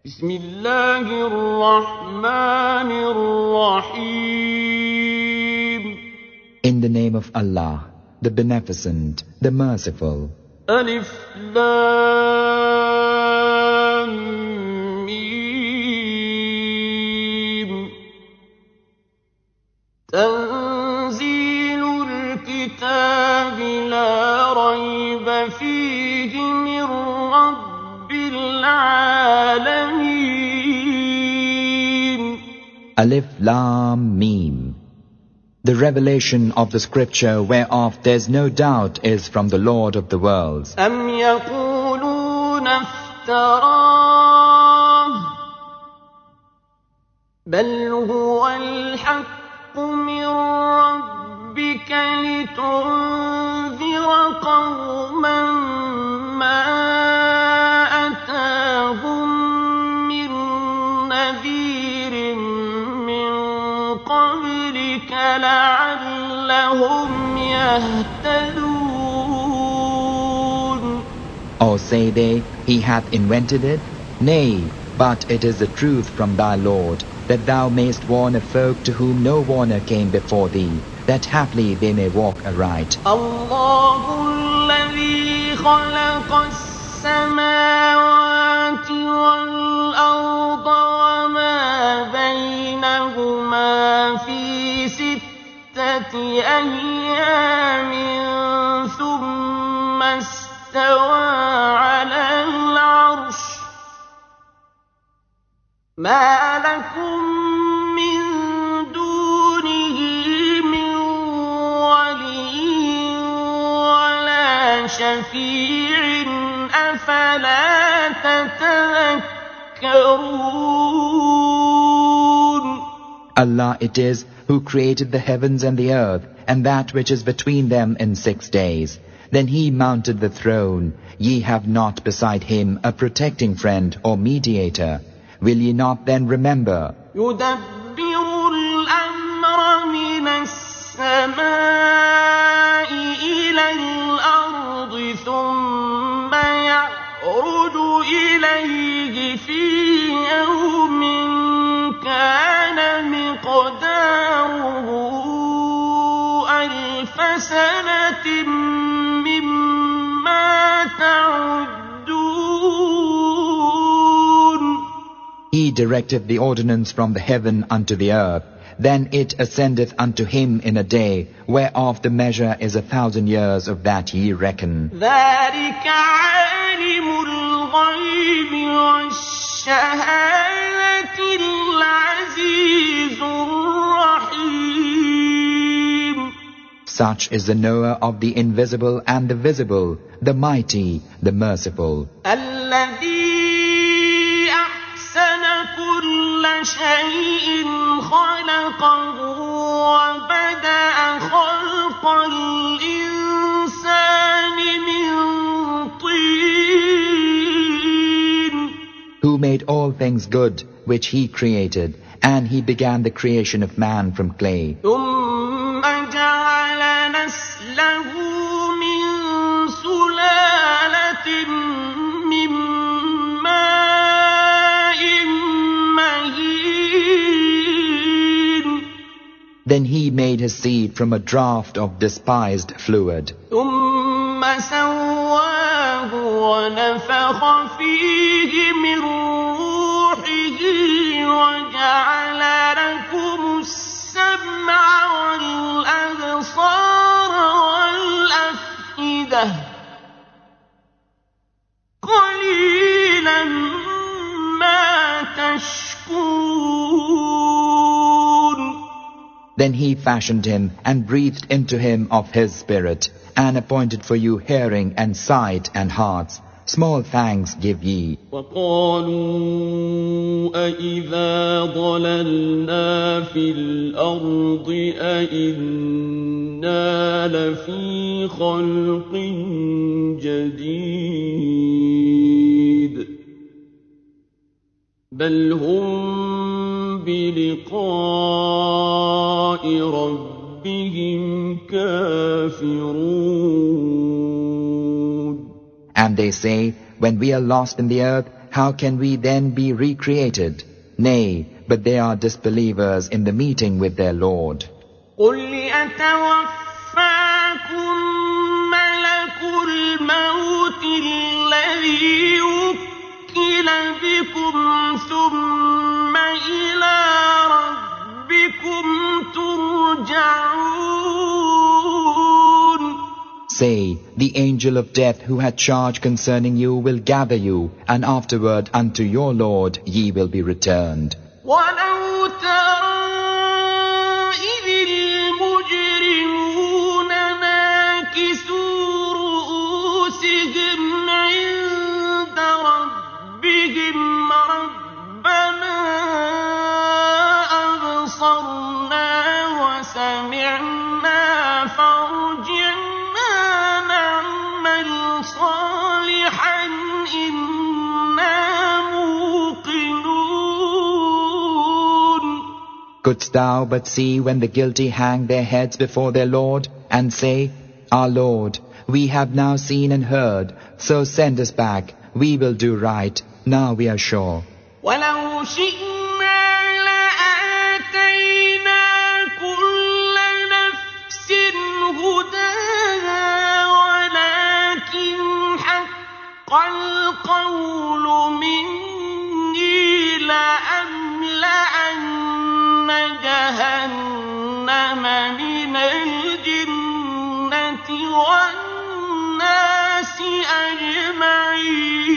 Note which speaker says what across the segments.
Speaker 1: بسم الله الرحمن الرحيم.
Speaker 2: In the name of Allah, the Beneficent, the Merciful.
Speaker 1: ألف لام ميم. تنزيل الكتاب لا ريب فيه من رب العالمين.
Speaker 2: Alif Lam Mim. The revelation of the scripture whereof there's no doubt is from the Lord of the worlds.
Speaker 1: أم يقولون افتراه بل هو الحق من ربك لتنذر قوما ما أتاهم من نذير من قبلك لعلهم يهتدون.
Speaker 2: Or say they, He hath invented it? Nay, but it is the truth from thy Lord, that thou mayst warn a folk to whom no warner came before thee, that haply they may walk aright.
Speaker 1: الله الذي خلق السماوات والأرض وما بينهما في 6 أيام ثم استوى على العرش. ما لكم من دونه من ولي ولا شفيع أفلا تتذكرون.
Speaker 2: Allah it is who created the heavens and the earth, and that which is between them in 6 days. Then He mounted the throne. Ye have not beside Him a protecting friend or mediator. Will ye not then remember?
Speaker 1: يدبر الأمر من السماء إلى الأرض ثم يعرج إليه في يوم كان مقداره 1000 سنة مما تعدون.
Speaker 2: He directeth the ordinance from the heaven unto the earth. Then it ascendeth unto Him in a day, whereof the measure is 1,000 years of that ye reckon.
Speaker 1: ذلك عالم الغيب والشهادة العزيز الرحيم.
Speaker 2: Such is the knower of the invisible and the visible, the mighty, the merciful.
Speaker 1: الذي أحسن كل شيء خلقه وبدأ خلق الإنسان من طين.
Speaker 2: Who made all things good, which He created, and He began the creation of man from clay.
Speaker 1: ثم جعل نسله من سلالة من ماء مهين.
Speaker 2: Then He made His seed from a draught of despised fluid.
Speaker 1: ثم سواه ونفخ فيه من روحه وجعل لكم السمع والأبصار والأفئدة قليلا ما تشكرون.
Speaker 2: Then He fashioned him and breathed into him of His Spirit, and appointed for you hearing and sight and hearts. Small thanks give ye.
Speaker 1: وقالوا أإذا ضللنا في الأرض أإنا لفي خلق جديد بل هم بلقاء ربهم كافرون.
Speaker 2: And they say, when we are lost in the earth, how can we then be recreated? Nay, but they are disbelievers in the meeting with their Lord.
Speaker 1: قل يتوفاكم ملك الموت الذي وكل بكم ثم إلى ربكم ترجعون.
Speaker 2: Say, the angel of death who had charge concerning you will gather you, and afterward unto your Lord ye will be returned.
Speaker 1: ولو ترى إذ المجرمون ناكسوا رؤوسهم عند ربهم ربنا أبصرنا وسمعنا فارجعنا نعمل صالحا إنا موقنون.
Speaker 2: Couldst thou but see when the guilty hang their heads before their Lord, and say, Our Lord, we have now seen and heard, so send us back, we will do right, now we are sure.
Speaker 1: ولو شئنا لآتينا كل نفس هداها ولكن حق القول مني لأملأن جهنم من الجنة والناس أجمعين.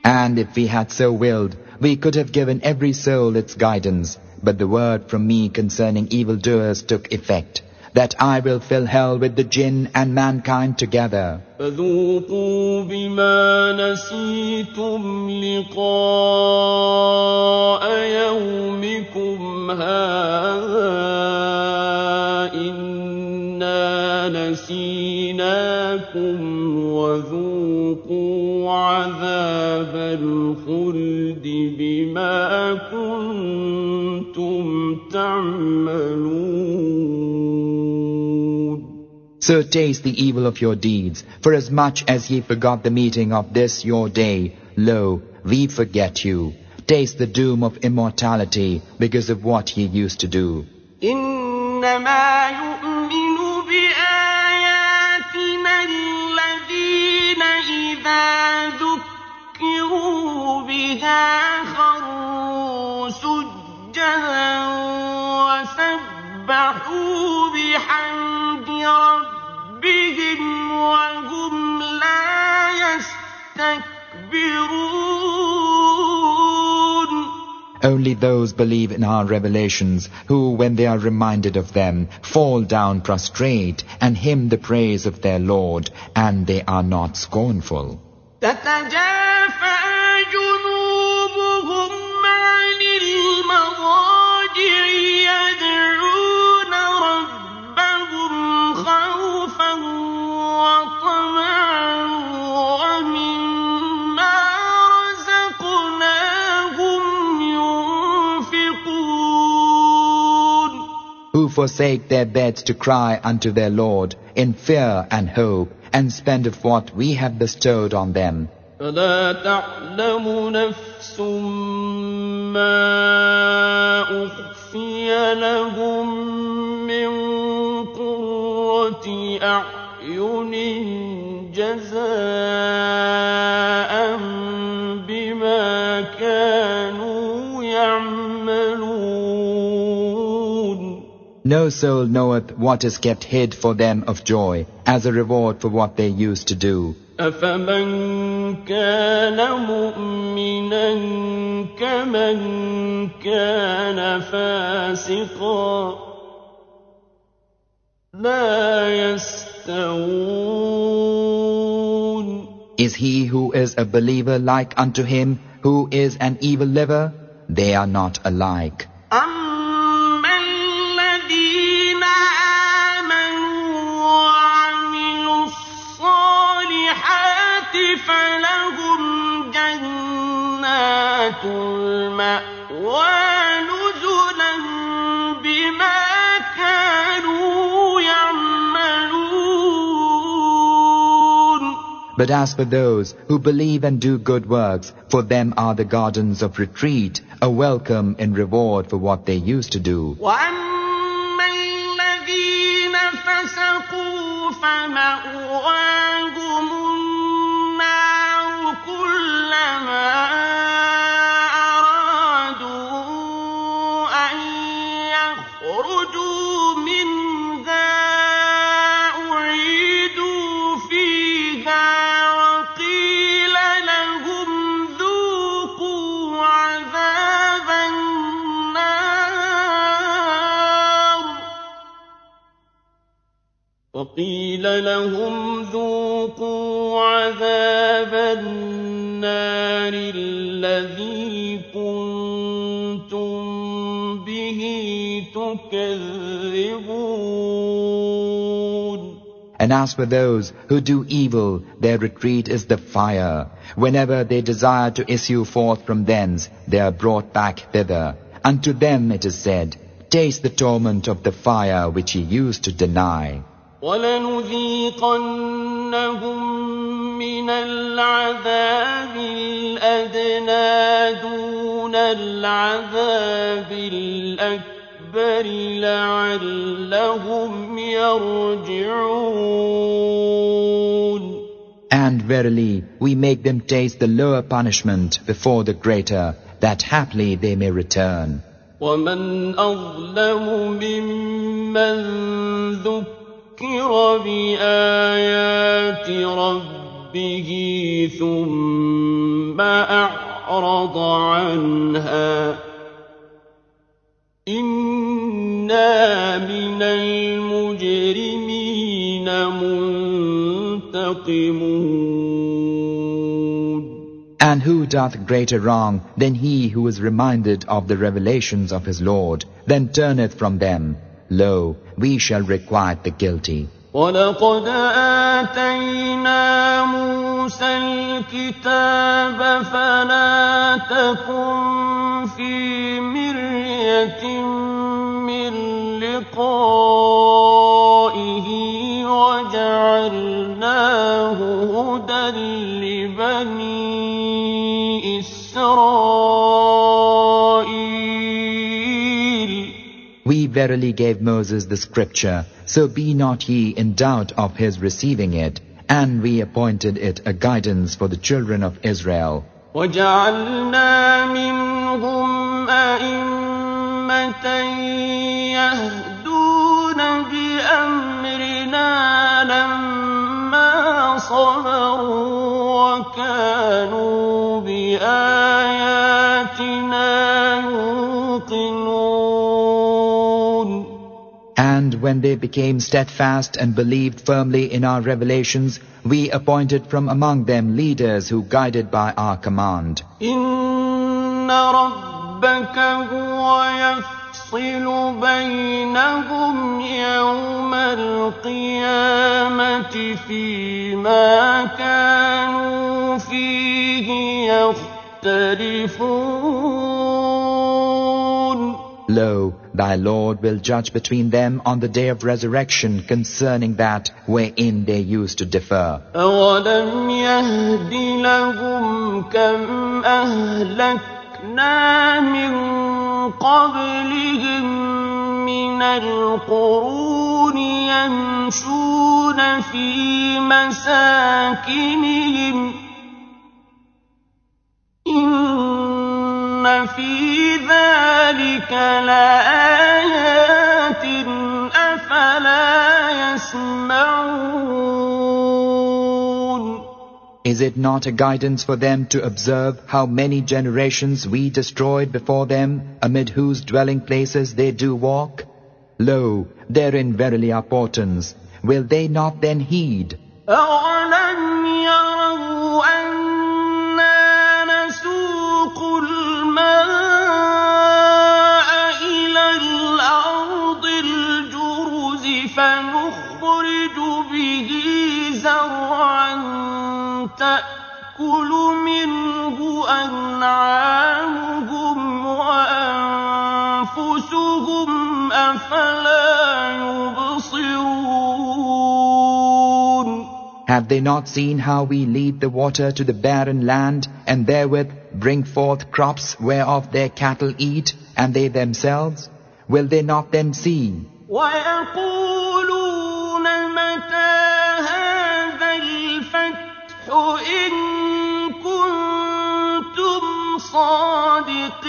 Speaker 2: And if we had so willed, we could have given every soul its guidance, but the word from me concerning evildoers took effect, that I will fill hell with the jinn and mankind together.
Speaker 1: فذوقوا بما نسيتم لقاء يومكم هذا إنا نسيناكم وذوقوا عذاب الخلد بما كنتم تعملون.
Speaker 2: So taste the evil of your deeds, for as much as ye forgot the meeting of this your day, lo, we forget you. Taste the doom of immortality because of what ye used to do.
Speaker 1: إنما يؤمن بآياتنا الذين إذا ذكروا بها خروا سجدا وسبحوا بحمد ربهم وهم لا يستكبرون.
Speaker 2: Only those believe in our revelations, who, when they are reminded of them, fall down prostrate and hymn the praise of their Lord, and they are not scornful.
Speaker 1: تتجافى جنوبهم عن المضاجع يدعون ربهم خوفا وطمعا ومما رزقناهم ينفقون.
Speaker 2: Who forsake their beds to cry unto their Lord in fear and hope, and spend of what we have bestowed on them.
Speaker 1: فلا تعلم نفس ما أخفي لهم من قرة أعين جزاء بما كانوا يعملون.
Speaker 2: No soul knoweth what is kept hid for them of joy, as a reward for what they used to do.
Speaker 1: أفمن كان مؤمنا كمن كان فاسقا لا يستوون.
Speaker 2: Is he who is a believer like unto him who is an evil liver? They are not alike.
Speaker 1: أما الذين آمنوا وعملوا الصالحات فلهم جنات المأوى نزلا بما كانوا يعملون.
Speaker 2: But as for those who believe and do good works, for them are the gardens of retreat, a welcome in reward for what they used to do.
Speaker 1: وَأَمَّا الَّذِينَ فَسَقُوا فَمَأْوَاهُمُ النَّارُ كُلَّمَا أَرَادُوا أَن يَخْرُجُوا مِنْهَا أُعِيدُوا فِيهَا وَقِيلَ لَهُمْ ذُوقُوا عَذَابَ النَّارِ الَّذِي كُنتُم بِهِ تُكَذِّبُونَ.
Speaker 2: And as for those who do evil, their retreat is the fire. Whenever they desire to issue forth from thence, they are brought back thither. Unto them it is said, taste the torment of the fire which ye used to deny.
Speaker 1: وَلَنُذِيقَنَّهُم مِّنَ الْعَذَابِ الْأَدْنَىٰ دُونَ الْعَذَابِ الْأَكْبَرِ لَعَلَّهُمْ يَرْجِعُونَ.
Speaker 2: And verily, we make them taste the lower punishment before the greater, that haply they may return.
Speaker 1: وَمَنْ أَظْلَمُ مِمَّنْ ذُكِّرَ بِآيَاتِ رَبِّهِ ثُمَّ أَعْرَضَ عَنْهَا إِنَّا مِنَ الْمُجْرِمِينَ مُنْتَقِمُونَ.
Speaker 2: And who doth greater wrong than he who is reminded of the revelations of his Lord, then turneth from them? Lo, we shall requite the guilty.
Speaker 1: وَلَقَدْ آتَيْنَا مُوسَى الْكِتَابَ فَلَا تَكُنْ فِي مِرْيَةٍ مِّن لِقَائِهِ وَجَعَلْنَاهُ هُدًى لِبَنِي إِسْرَائِيلَ.
Speaker 2: We verily gave Moses the scripture, so be not ye in doubt of his receiving it, and we appointed it a guidance for the children of Israel.
Speaker 1: وَجَعَلْنَا مِنْهُمْ أَئِمَّةً يَهْدُونَ بِأَمْرِنَا لَمَّا صَبَرُوا وَكَانُوا بِآيَاتِنَا يُوقِنُونَ.
Speaker 2: And when they became steadfast and believed firmly in our revelations, we appointed from among them leaders who guided by our command.
Speaker 1: إِنَّ رَبَّكَ هُوَ يَفْصِلُ بَيْنَهُمْ يَوْمَ الْقِيَامَةِ فِيمَا كَانُوا فِيهِ يَخْتَلِفُونَ.
Speaker 2: Lo, thy Lord will judge between them on the day of resurrection concerning that wherein they used to differ.
Speaker 1: أَوَلَمْ يَهْدِ لَهُمْ كَمْ أَهْلَكْنَا مِنْ قَبْلِهِمْ مِنَ الْقُرُونِ يَمْشُونَ فِي مَسَاكِنِهِمْ إِنَّ فِي ذَلِكَ لَآيَاتٍ أَفَلَا يَسْمَعُونَ.
Speaker 2: Is it not a guidance for them to observe how many generations we destroyed before them, amid whose dwelling places they do walk? Lo, therein verily are portents. Will they not then heed?
Speaker 1: أَوَلَمْ يَرَوْا أَنَّا نَسُوقُ الْمَاءَ إِلَى الْأَرْضِ الْجُرُزِ فَنُخْرِجُ بِهِ زَرْعًا تَأْكُلُ مِنْهُ أَنْعَامُهُمْ وَأَنفُسُهُمْ أَفَلَا يُبْصِرُونَ.
Speaker 2: Have they not seen how we lead the water to the barren land, and therewith bring forth crops whereof their cattle eat, and they themselves? Will they not then see?
Speaker 1: وَيَقُولُونَ مَتَى هَذَا الْفَتْحُ إِن كُنتُمْ صَادِقِينَ.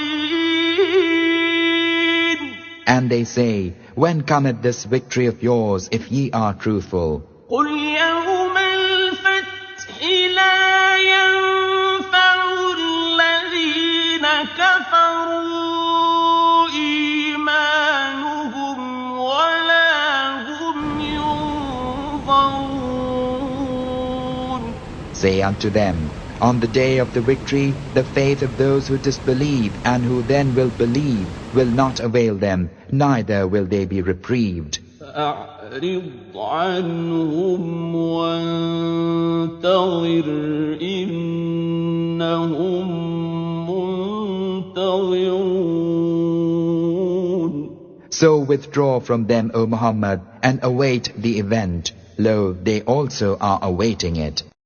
Speaker 2: And they say, when cometh this victory of yours, if ye are truthful?
Speaker 1: قُلْ يَوْمَ الْفَتْحِ لَا يَنفَعُ الَّذِينَ كَفَرُوا إِيمَانُهُمْ وَلَا هُمْ يُنظَرُونَ.
Speaker 2: Say unto them, on the day of the victory, the faith of those who disbelieve and who then will believe will not avail them, neither will they be reprieved.
Speaker 1: فَأَعْرِضْ عَنْهُمْ وَانتَظِرْ إِنَّهُمْ مُنتَظِرُونَ.
Speaker 2: So withdraw from them, O Muhammad, and await the event. Lo, they also are awaiting it.